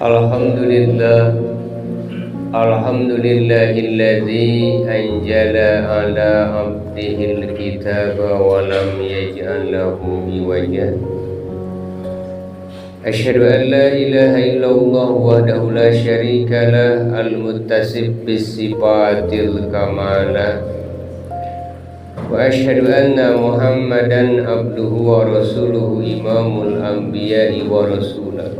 Alhamdulillah, alhamdulillahilladzi anjala ala abdihil kitaba wa lam yaj'al lahu iwaja. Asyhadu an la ilaha illallah wahdahu la syarika lah, al-muttasib bis-sifatil kamalah. Wa asyhadu anna Muhammadan abduhu wa rasuluhu imamul anbiya'i wa rasulah.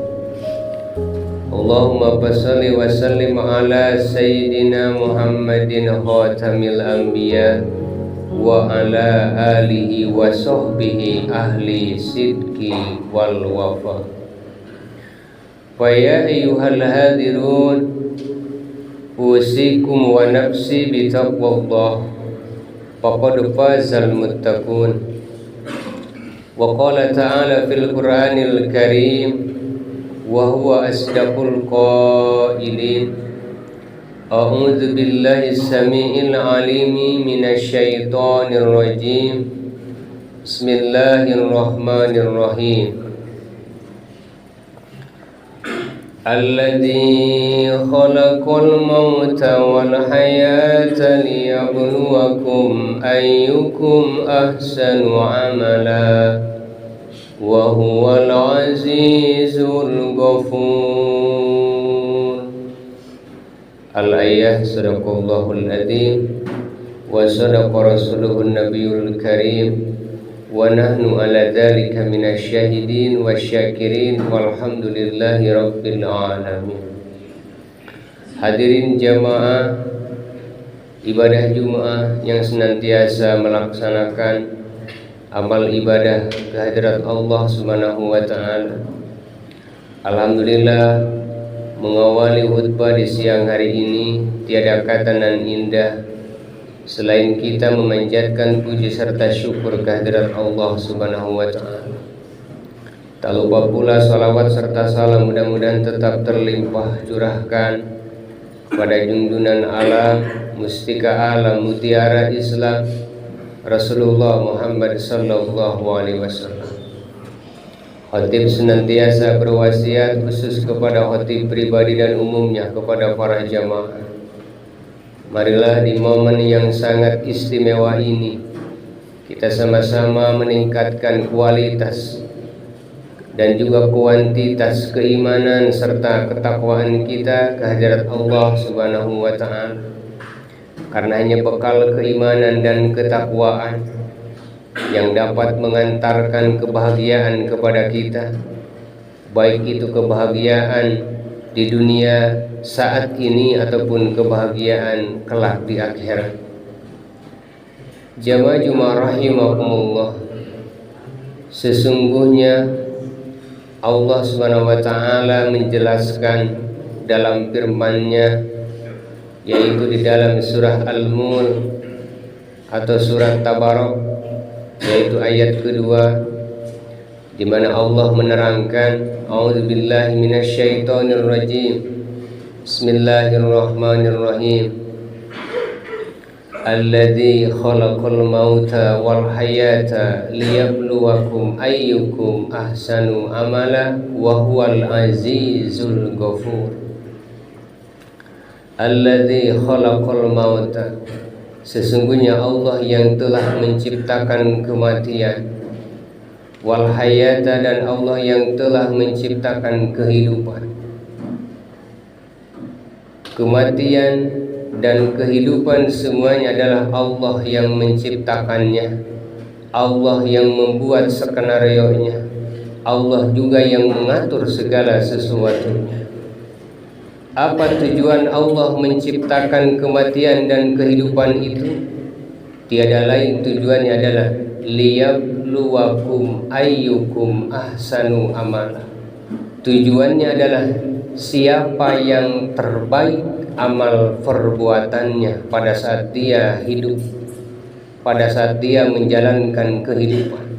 Allahumma salli wa sallim ala sayyidina Muhammadin khatamil anbiya wa ala alihi wa sahbihi ahli sidqi wal wafa. Fa ya ayyuhal hadirun, usikum wa nafsi bi taqwallah, faqad fazal muttaqun. Wa qala ta'ala fil Qur'anil Karim, wa huwa asdaqul qailin, a'udzu billahi samiil alimi minasy syaithanir rajim. Bismillahirrahmanirrahim. Alladzi khalaqal mauta wal hayata liyabluwakum ayyukum ahsanu amala wa huwal azizul ghafur. Al-ayah. Sadaqallahul adzim wa sadaqa rasuluhun nabiyul karim wa nahnu ala dzalika minasy syahidin wasyakirin walhamdulillahi rabbil alamin. Hadirin jamaah ibadah Jumat yang senantiasa melaksanakan amal ibadah kehadirat Allah Subhanahu wa ta'ala. Alhamdulillah, mengawali khutbah di siang hari ini tiada kata nan indah selain kita memanjatkan puji serta syukur kehadirat Allah Subhanahu wa ta'ala. Tak lupa pula salawat serta salam mudah-mudahan tetap terlimpah curahkan pada junjungan alam, mustika alam, mutiara Islam, Rasulullah Muhammad sallallahu alaihi wasallam. Khatib senantiasa berwasiat khusus kepada khatib pribadi dan umumnya kepada para jamaah. Marilah di momen yang sangat istimewa ini kita sama-sama meningkatkan kualitas dan juga kuantitas keimanan serta ketakwaan kita kehadirat Allah Subhanahu wa ta'ala. Karena hanya bekal keimanan dan ketakwaan yang dapat mengantarkan kebahagiaan kepada kita, baik itu kebahagiaan di dunia saat ini ataupun kebahagiaan kelak di akhirat. Jamaah Jumat rahimakumullah, sesungguhnya Allah Subhanahu wa ta'ala menjelaskan dalam firman-Nya, yaitu di dalam surah Al-Mulk atau surah Tabarak, yaitu ayat kedua, di mana Allah menerangkan, a'udzubillahi minasyaitonir rajim, bismillahirrahmanirrahim, alladzi khalaqal mauta wal hayata liyabluwakum ayyukum ahsanu amala wa huwal azizul ghafur. Alladzi khalaqal mauta, sesungguhnya Allah yang telah menciptakan kematian, wal hayata, dan Allah yang telah menciptakan kehidupan. Kematian dan kehidupan semuanya adalah Allah yang menciptakannya, Allah yang membuat skenario-nya, Allah juga yang mengatur segala sesuatunya. Apa tujuan Allah menciptakan kematian dan kehidupan itu? Tiada lain tujuannya adalah liyabluwakum ayyukum ahsanu amala. Tujuannya adalah siapa yang terbaik amal perbuatannya pada saat dia hidup, pada saat dia menjalankan kehidupan.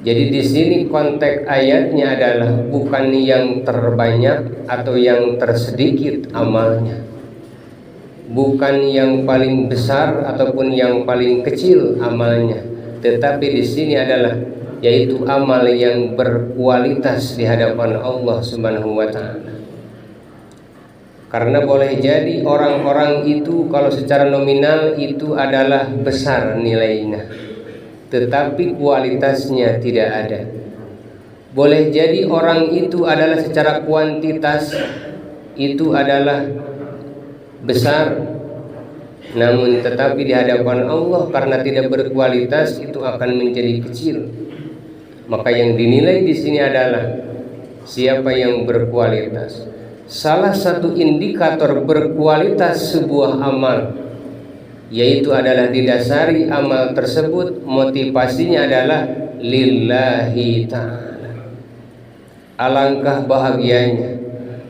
Jadi di sini konteks ayatnya adalah bukan yang terbanyak atau yang tersedikit amalnya, bukan yang paling besar ataupun yang paling kecil amalnya, tetapi di sini adalah yaitu amal yang berkualitas di hadapan Allah Subhanahu wa taala. Karena boleh jadi orang-orang itu kalau secara nominal itu adalah besar nilainya, tetapi kualitasnya tidak ada. Boleh jadi orang itu adalah secara kuantitas itu adalah besar, namun tetapi di hadapan Allah karena tidak berkualitas itu akan menjadi kecil. Maka yang dinilai di sini adalah siapa yang berkualitas. Salah satu indikator berkualitas sebuah amal yaitu adalah didasari amal tersebut motivasinya adalah lillahi ta'ala. Alangkah bahagianya,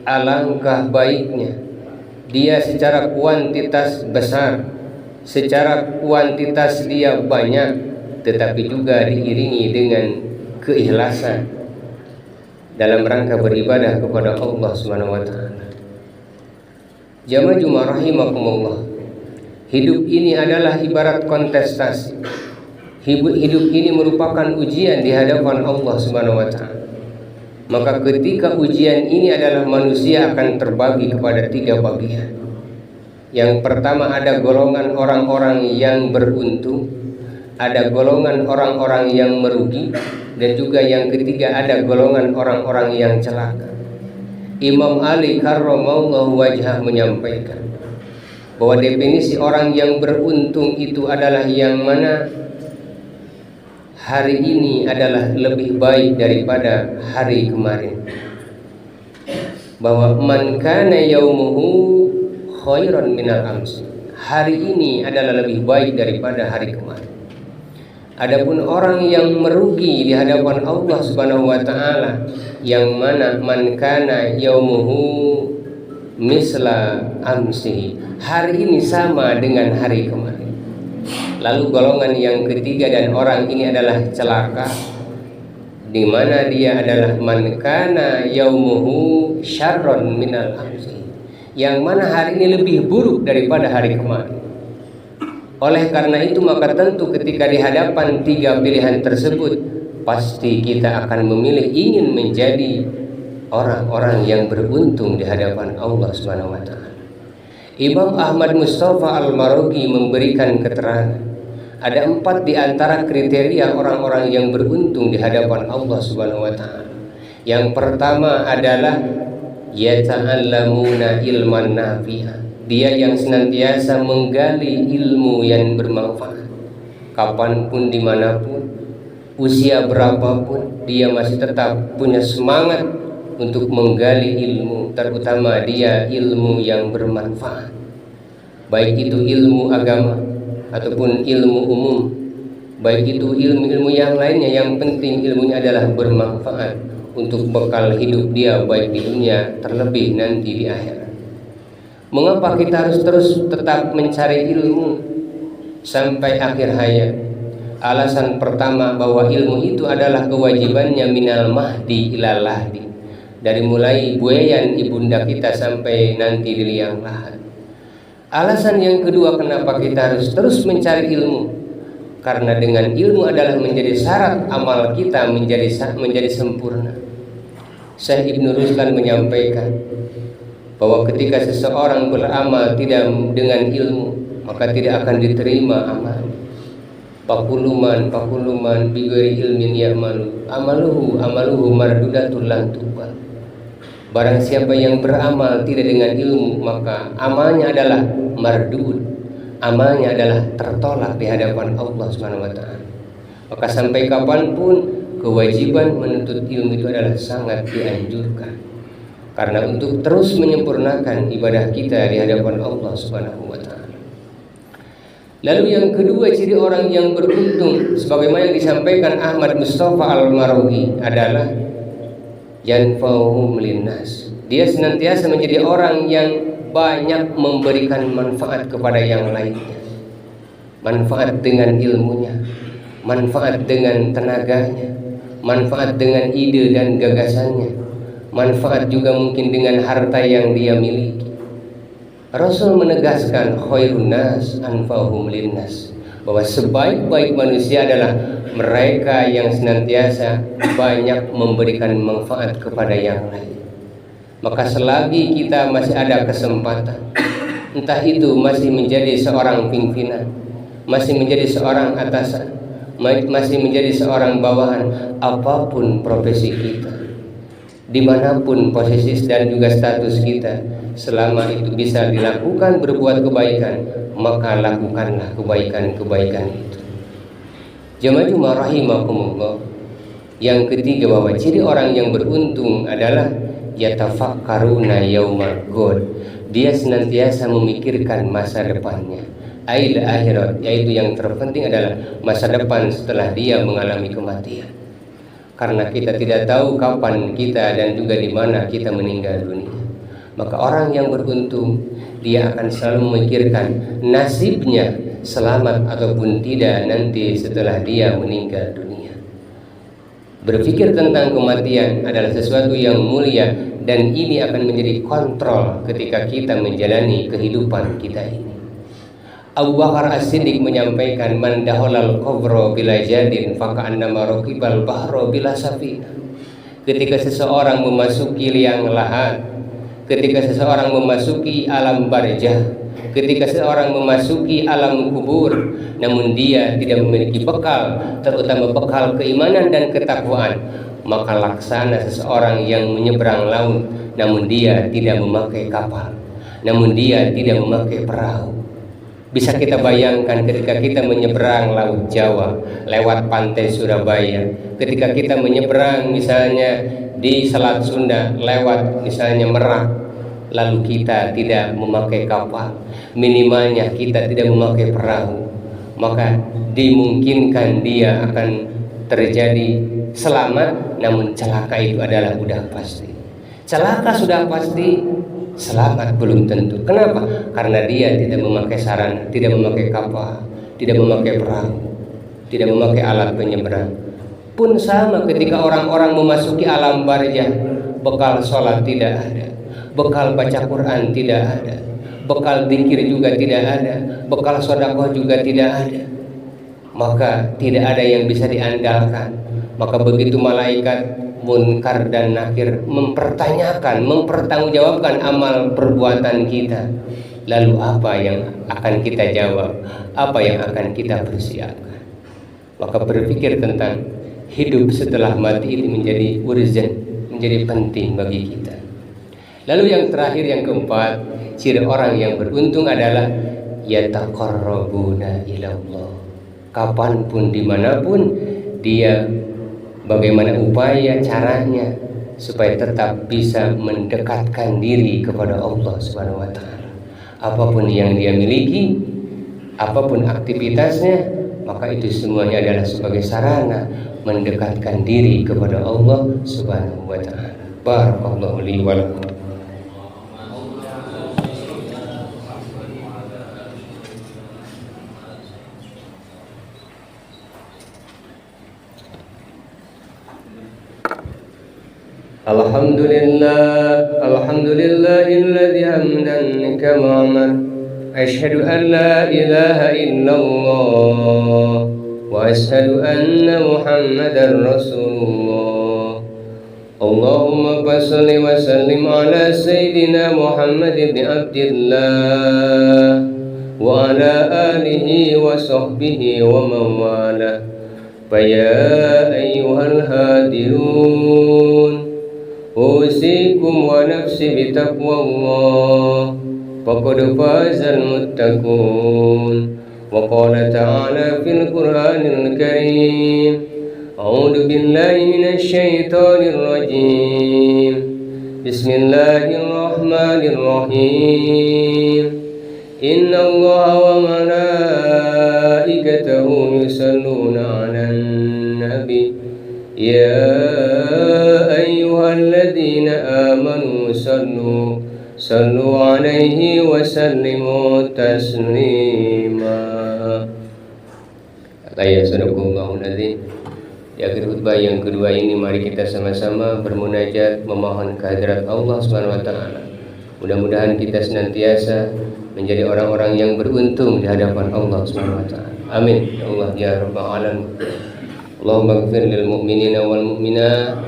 alangkah baiknya dia secara kuantitas besar, secara kuantitas dia banyak, tetapi juga diiringi dengan keikhlasan dalam rangka beribadah kepada Allah Subhanahu wa taala. Jamaah Jumat rahimakumullah. Hidup ini adalah ibarat kontestasi. Hidup ini merupakan ujian di hadapan Allah Subhanahu wa taala. Maka ketika ujian ini adalah manusia akan terbagi kepada 3 bagian. Yang pertama ada golongan orang-orang yang beruntung, ada golongan orang-orang yang merugi, dan juga yang ketiga ada golongan orang-orang yang celaka. Imam Ali karramallahu wajhah menyampaikan bahwa definisi orang yang beruntung itu adalah yang mana hari ini adalah lebih baik daripada hari kemarin. Bahwa man kana yaumuhu khairan minal amsi, hari ini adalah lebih baik daripada hari kemarin. Adapun orang yang merugi di hadapan Allah Subhanahu wa taala yang mana man kana yaumuhu misla amsi, hari ini sama dengan hari kemarin. Lalu golongan yang ketiga dan orang ini adalah celaka, di mana dia adalah man kana yaumuhu syarron minal amsi, yang mana hari ini lebih buruk daripada hari kemarin. Oleh karena itu maka tentu ketika di hadapan 3 pilihan tersebut pasti kita akan memilih ingin menjadi orang-orang yang beruntung di hadapan Allah Subhanahu wa taala. Imam Ahmad Mustafa Al-Marughi memberikan keterangan ada 4 di antara kriteria orang-orang yang beruntung di hadapan Allah Subhanahu wa taala. Yang pertama adalah yata'allamuna ilman nafi'ah. Dia yang senantiasa menggali ilmu yang bermanfaat. Kapanpun, dimanapun, usia berapapun, dia masih tetap punya semangat untuk menggali ilmu, terutama dia ilmu yang bermanfaat. Baik itu ilmu agama ataupun ilmu umum, baik itu ilmu-ilmu yang lainnya, yang penting ilmunya adalah bermanfaat untuk bekal hidup dia baik di dunia terlebih nanti di akhirat. Mengapa kita harus terus tetap mencari ilmu sampai akhir hayat? Alasan pertama bahwa ilmu itu adalah kewajibannya minal mahdi ilal lahdi, dari mulai buayan ibunda kita sampai nanti di liang lahat. Alasan yang kedua kenapa kita harus terus mencari ilmu, karena dengan ilmu adalah menjadi syarat amal kita menjadi sempurna. Syekh Ibnu Ruslan menyampaikan bahwa ketika seseorang beramal tidak dengan ilmu, maka tidak akan diterima amal. Pakuluman bighairi ilmin ya'malu amaluhu mardudatul lan tuqbal. Barang siapa yang beramal tidak dengan ilmu, maka amalnya adalah mardud, amalnya adalah tertolak di hadapan Allah Subhanahu wa taala. Maka sampai kapanpun kewajiban menuntut ilmu itu adalah sangat dianjurkan. Karena untuk terus menyempurnakan ibadah kita di hadapan Allah Subhanahu wa taala. Lalu yang kedua ciri orang yang beruntung sebagaimana yang disampaikan Ahmad Mustafa Al-Marughi adalah yanfa'uhum linnas. Dia senantiasa menjadi orang yang banyak memberikan manfaat kepada yang lainnya. Manfaat dengan ilmunya, manfaat dengan tenaganya, manfaat dengan ide dan gagasannya, manfaat juga mungkin dengan harta yang dia miliki. Rasul menegaskan khairun nas anfa'uhum linnas. bahwa sebaik-baik manusia adalah mereka yang senantiasa banyak memberikan manfaat kepada yang lain. Maka selagi kita masih ada kesempatan, entah itu masih menjadi seorang pimpinan, masih menjadi seorang atasan, masih menjadi seorang bawahan, apapun profesi kita, dimanapun posisi dan juga status kita, selama itu bisa dilakukan berbuat kebaikan, maka lakukanlah kebaikan-kebaikan itu. Jamaah rahimakumullah. Yang ketiga, bahwa ciri orang yang beruntung adalah yatafakkaruna yaumal ghad. Dia senantiasa memikirkan masa depannya, ail akhirat, yaitu yang terpenting adalah masa depan setelah dia mengalami kematian. Karena kita tidak tahu kapan kita dan juga di mana kita meninggal dunia. Maka orang yang beruntung, dia akan selalu memikirkan nasibnya selamat ataupun tidak nanti setelah dia meninggal dunia. Berpikir tentang kematian adalah sesuatu yang mulia, dan ini akan menjadi kontrol ketika kita menjalani kehidupan kita ini. Abu Bakar As-Siddiq menyampaikan, man daholal qabra bila jadin faka'annama raqibal bahra bila safina. Ketika seseorang memasuki liang lahat, ketika seseorang memasuki alam barzah, ketika seseorang memasuki alam kubur, namun dia tidak memiliki bekal, terutama bekal keimanan dan ketakwaan, maka laksana seseorang yang menyeberang laut, namun dia tidak memakai kapal, namun dia tidak memakai perahu. Bisa kita bayangkan ketika kita menyeberang Laut Jawa lewat pantai Surabaya, ketika kita menyeberang misalnya di Selat Sunda lewat misalnya Merak, lalu kita tidak memakai kapal, minimalnya kita tidak memakai perahu, maka dimungkinkan dia akan terjadi selamat, namun celaka itu adalah sudah pasti. Celaka sudah pasti, selamat belum tentu. Kenapa? Karena dia tidak memakai sarana, tidak memakai kapal, tidak memakai perahu, tidak memakai alat penyeberang. Pun sama ketika orang-orang memasuki alam barzah, bekal sholat tidak ada, bekal baca Quran tidak ada, bekal zikir juga tidak ada, bekal sedekah juga tidak ada. Maka tidak ada yang bisa diandalkan. Maka begitu malaikat Munkar dan Nakir mempertanyakan, mempertanggungjawabkan amal perbuatan kita, lalu apa yang akan kita jawab, apa yang akan kita persiapkan? Maka berpikir tentang hidup setelah mati ini menjadi urgent, menjadi penting bagi kita. Lalu yang terakhir, yang keempat, ciri orang yang beruntung adalah yataqarrabuna ilallah. Kapanpun, dimanapun dia, bagaimana upaya caranya supaya tetap bisa mendekatkan diri kepada Allah Subhanahu wa taala. Apapun yang dia miliki, apapun aktivitasnya, maka itu semuanya adalah sebagai sarana mendekatkan diri kepada Allah Subhanahu wa taala. Barakallahu li wa lakum. Alhamdulillahilladzi hamdan kama amar. Asyhadu an la ilaha illallah wa asyhadu anna Muhammadar Rasulullah. Allahumma shalli wa sallim ala sayyidina Muhammad ibn Abdillah wa ala alihi wa sahbihi wa man wala. Faya ayyuhal hadirun, usikum wa nafsi bitaqwallah, faqad fazal muttaqun. Wa qala ta'ala fil Qur'anil Karim, a'udzu billahi minasy syaithanir rajim. Bismillahirrahmanirrahim. Innallaha wa malaikatahu yusalluna 'alan nabi. Ya ayyuhalladzina amanu sallu alaihi wa sallimu taslima. Ya sadaqallahul adzim. Di akhir khutbah yang kedua ini, mari kita sama-sama bermunajat memohon kehadirat Allah Subhanahu wa taala. Mudah-mudahan kita senantiasa menjadi orang-orang yang beruntung di hadapan Allah Subhanahu wa taala. Amin ya Allah ya rabbal alamin. Allahumma ighfir lil mu'minina wal mu'minat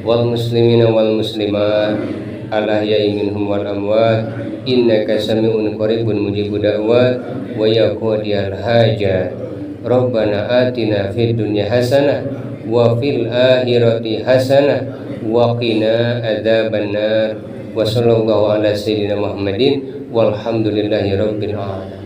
wal muslimina wal muslimat al ahya'i minhum wal amwat innaka sami'un qaribun mujibud da'wat wa ya qadiyal hajat. Rabbana atina fid dunya hasanah wa fil akhirati hasanah wa qina adzabannar. Wa sallallahu ala sayyidina Muhammadin walhamdulillahi rabbil alamin.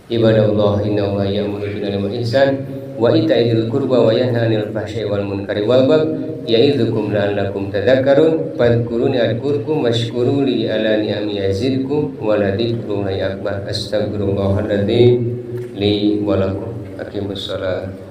Ibadallah, innallaha ya'muru bil 'adli wal ihsan wa ita'i dzil qurba wa yanha 'anil fahsya'i wal munkari wal baghi ya'idzukum la'allakum tadhakkarun. Fadhkuruni adhkurkum washkuru li 'ala ni'ami yazidkum wa la dzikrullahi akbar. Astaghfirullahal ladzim li wa lakum. Aqimussalat.